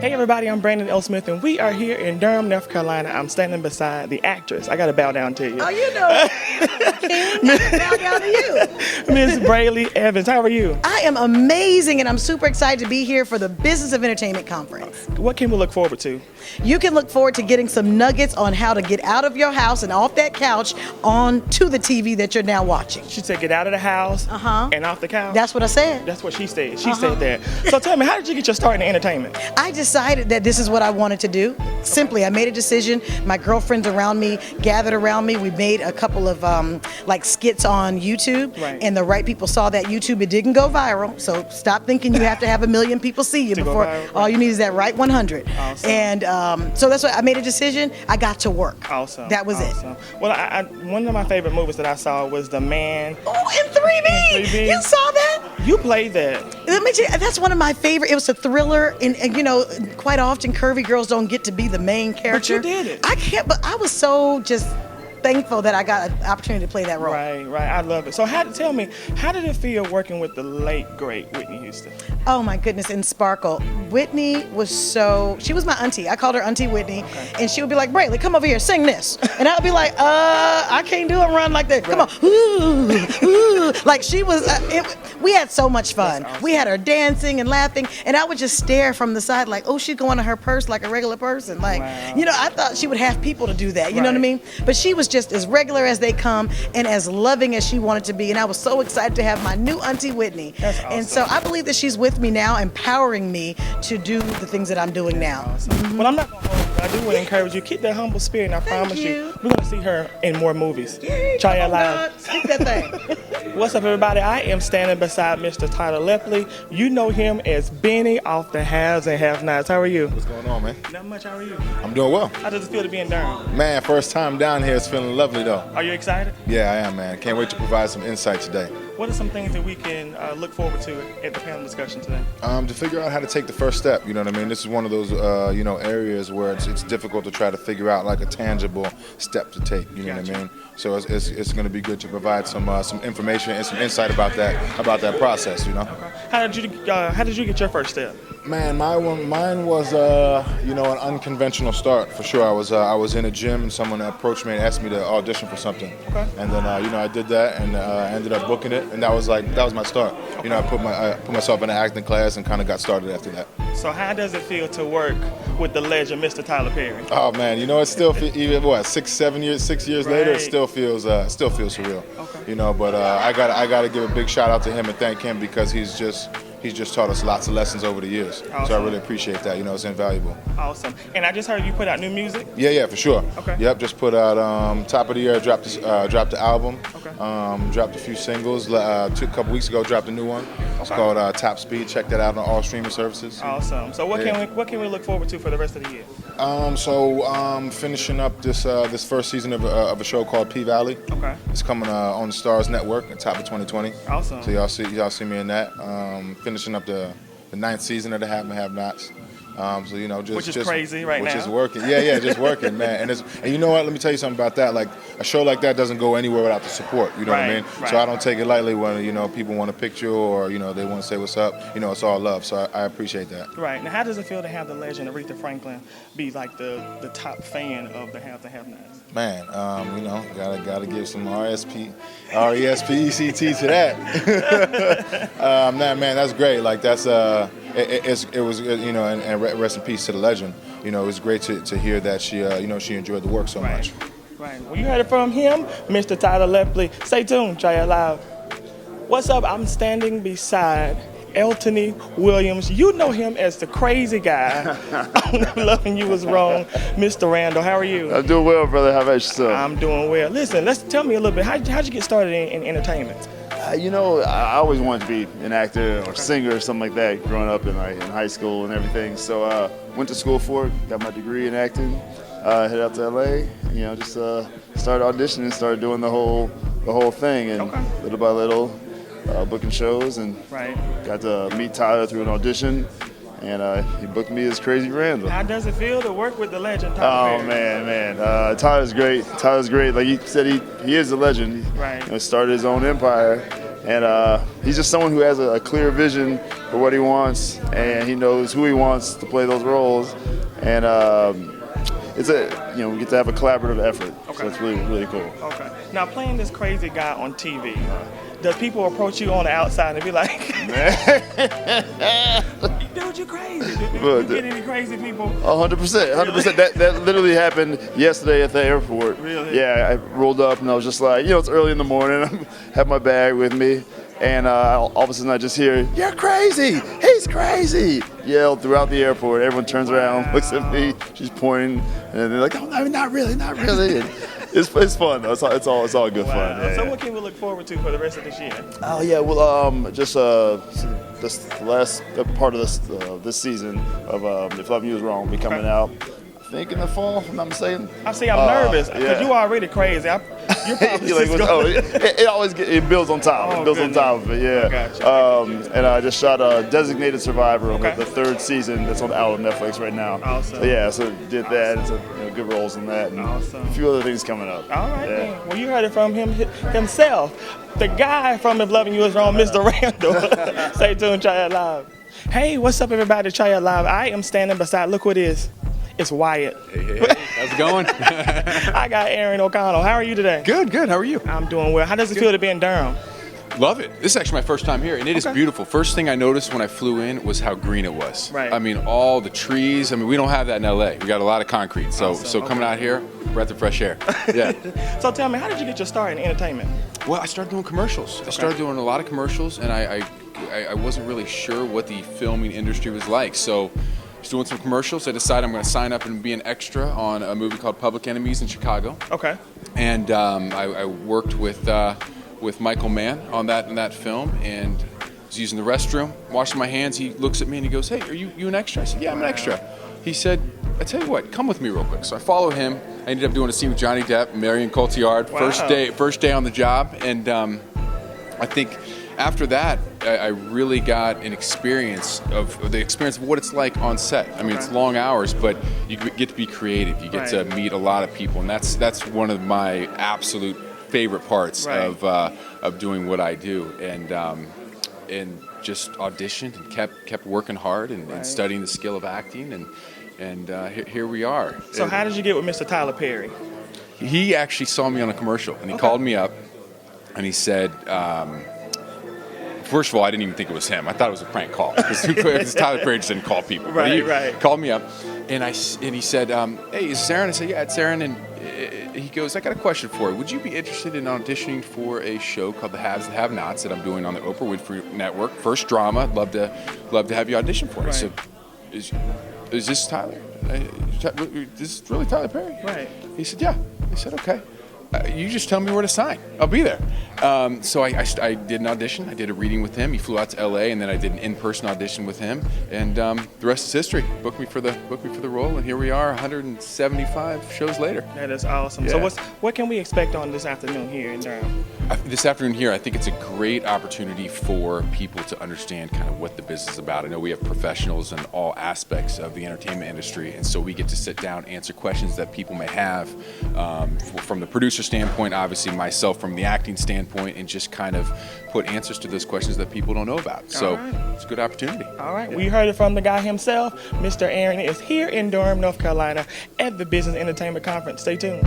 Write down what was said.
Hey everybody, I'm Brandon L. Smith, and we are here in Durham, North Carolina. I'm standing beside the actress. I got to bow down to you. Oh, you know, King, bow down to you. Miss Brely Evans, how are you? I am amazing, and I'm super excited to be here for the Business of Entertainment Conference. What can we look forward to? You can look forward to getting some nuggets on how to get out of your house and off that couch onto the TV that you're now watching. She said get out of the house and off the couch. That's what I said. That's what she said. She said that. So tell me, how did you get your start in entertainment? I decided that this is what I wanted to do. Simply, I made a decision. My girlfriends around me gathered around me. We made a couple of like skits on YouTube, and the right people saw that YouTube. It didn't go viral, so stop thinking you have to have 1 million people see you before. All you need is that right 100. Awesome. And so that's why I made a decision. I got to work. Awesome. That was it. Well, one of my favorite movies that I saw was The Man. Oh, in 3D. In 3D. You saw that? You played that. Let me tell you, that's one of my favorite. It was a thriller, and you know, quite often curvy girls don't get to be the main character. But you did it. I can't, but I was so just thankful that I got an opportunity to play that role. Right. I love it. So tell me, how did it feel working with the late, great Whitney Houston? Oh my goodness, and Sparkle. Whitney was she was my auntie. I called her Auntie Whitney, and she would be like, Brely, come over here, sing this. And I would be like, I can't do a run like that. Come on. Ooh. Like she was, we had so much fun. Awesome. We had her dancing and laughing, and I would just stare from the side like, oh, she's going to her purse like a regular person. Like, you know, I thought she would have people to do that, you know what I mean? But she was just as regular as they come and as loving as she wanted to be, and I was so excited to have my new Auntie Whitney. That's awesome. And so I believe that she's with me now, empowering me to do the things that I'm doing now. Awesome. Well, I'm not going to hold you. I do want to encourage you. Keep that humble spirit, and I promise you, we're going to see her in more movies. Try it live. Speak that thing. What's up, everybody? I am standing beside Mr. Tyler Lepley. You know him as Benny off the Haves and Have-Nots. How are you? What's going on, man? Not much. How are you? I'm doing well. How does it feel to be in Durham? Man, first time down here. It's feeling lovely, though. Are you excited? Yeah, I am, man. Can't wait to provide some insight today. What are some things that we can look forward to at the panel discussion today? To figure out how to take the first step, you know what I mean? This is one of those, areas where it's difficult to try to figure out like a tangible step to take, you know what I mean? So it's going to be good to provide some information and some insight about that process, you know? Okay. How did you get your first step? Man, mine was an unconventional start for sure. I was in a gym and someone approached me and asked me to audition for something, and then I did that and I ended up booking it, and that was my start. You know, I put myself in an acting class and kind of got started after that. So how does it feel to work with the legend, Mr. Tyler Perry? Oh man, you know, it still even 6 years later, it still feels surreal. Okay. You know, but I gotta give a big shout out to him and thank him because he's just taught us lots of lessons over the years. Awesome. So I really appreciate that. You know, it's invaluable. Awesome. And I just heard you put out new music? Yeah, for sure. Okay. Yep, just put out top of the year, dropped the album. Okay. Dropped a few singles. A couple weeks ago, dropped a new one. It's called Top Speed. Check that out on all streaming services. Awesome. So what can we look forward to for the rest of the year? Finishing up this first season of a show called P-Valley. Okay. It's coming on the Stars Network at top of 2020. Awesome. So y'all see me in that. Finishing up the 9th season of the Have and Have-Nots. Which is crazy right now. Which is working. Yeah, just working, man. And you know what? Let me tell you something about that. Like a show like that doesn't go anywhere without the support. You know what I mean? Right. So I don't take it lightly when people want a picture or they want to say what's up. You know, it's all love. So I appreciate that. Right. Now, how does it feel to have the legend Aretha Franklin be like the top fan of the Haves and Have-Nots? Man, gotta give some R-E-S-P-E-C-T to that. Man, that's great. Like that's it was and rest in peace to the legend. You know, it was great to hear that she enjoyed the work so much. Right. Well, you heard it from him, Mr. Tyler Lepley. Stay tuned. Try it live. What's up? I'm standing beside Eltony Williams. You know him as the crazy guy on Loving You Was Wrong, Mr. Randall. How are you? I'm doing well, brother. How about yourself? I'm doing well. Listen, tell me a little bit. How'd you get started in entertainment? I always wanted to be an actor or singer or something like that growing up in high school and everything. So went to school for it, got my degree in acting, headed out to LA, just started auditioning, started doing the whole thing, and little by little booking shows, and got to meet Tyler through an audition, and he booked me as Crazy Randall. How does it feel to work with the legend, Tyler Perry? Man. Tyler's great. Like you said, he is a legend. Right. Started his own empire, And he's just someone who has a clear vision for what he wants, and he knows who he wants to play those roles. And we get to have a collaborative effort, so it's really, really cool. Okay. Now, playing this crazy guy on TV, does people approach you on the outside and be like, dude, you crazy? Do you get any crazy people? 100%, 100%. That literally happened yesterday at the airport. Really? Yeah, I rolled up and I was just like, it's early in the morning. I have my bag with me, and all of a sudden I just hear, "You're crazy! He's crazy!" yelled throughout the airport. Everyone turns around, looks at me. She's pointing, and they're like, "Oh, no, not really, not really." And it's fun though. It's all good fun. Yeah, so what can we look forward to for the rest of this year? Oh yeah, well, just this last part of this season of If Loving You Is Wrong will be coming out, I think in the fall, if I'm not mistaken. I see. I'm nervous because you already crazy. You're probably it always it builds on top. It builds on top of it. Yeah. Gotcha. And I just shot a Designated Survivor with the 3rd season that's out on Netflix right now. Awesome. So did that. It's good roles in that, and a few other things coming up. All right. Man. Well, you heard it from himself, the guy from If Loving You Is Wrong, Mr. Randall. Stay tuned. Try It Live. Hey, what's up, everybody? Try It Live. I am standing beside. Look what it is. It's Wyatt. Hey, how's it going? I got Aaron O'Connell. How are you today? Good. How are you? I'm doing well. How does it feel to be in Durham? Love it. This is actually my first time here, and it is beautiful. First thing I noticed when I flew in was how green it was. Right. I mean, all the trees. I mean, we don't have that in LA. We got a lot of concrete. So coming out here, breath of fresh air. Yeah. So tell me, how did you get your start in entertainment? Well, I started doing commercials. I started doing a lot of commercials, and I wasn't really sure what the filming industry was like. So I was doing some commercials. I decided I'm going to sign up and be an extra on a movie called Public Enemies in Chicago. Okay. And I worked with Michael Mann on that film, and was using the restroom, washing my hands. He looks at me and he goes, "Hey, are you an extra?" I said, "Yeah, I'm an extra." He said, "I tell you what, come with me real quick." So I follow him. I ended up doing a scene with Johnny Depp, Marion Cotillard. Wow. First day on the job, and I think after that, I really got an experience of what it's like on set. I mean, it's long hours, but you get to be creative. You get to meet a lot of people, and that's one of my absolute favorite parts of doing what I do. And just auditioned and kept working hard and studying the skill of acting, and here we are. So how did you get with Mr. Tyler Perry? He actually saw me on a commercial, and he called me up, and he said, first of all, I didn't even think it was him. I thought it was a prank call because Tyler Perry just didn't call people. Right. Called me up, and he said, "Hey, is this Aaron?" I said, "Yeah, it's Aaron." And he goes, "I got a question for you. Would you be interested in auditioning for a show called The Haves and Have-Nots that I'm doing on the Oprah Winfrey Network? First drama. I'd love to have you audition for it." I said, "Is this Tyler? This is really Tyler Perry?" Right. He said, "Yeah." I said, "Okay. You just tell me where to sign. I'll be there." So I did an audition. I did a reading with him. He flew out to LA, and then I did an in-person audition with him. And the rest is history. Booked me for the role, and here we are, 175 shows later. That is awesome. Yeah. So what can we expect on this afternoon here in Durham? This afternoon here, I think it's a great opportunity for people to understand kind of what the business is about. I know we have professionals in all aspects of the entertainment industry, and so we get to sit down, answer questions that people may have from the producer standpoint, obviously myself from the acting standpoint, and just kind of put answers to those questions that people don't know about. So it's a good opportunity. All right. We heard it from the guy himself. Mr. Aaron is here in Durham, North Carolina at the Business Entertainment Conference. Stay tuned.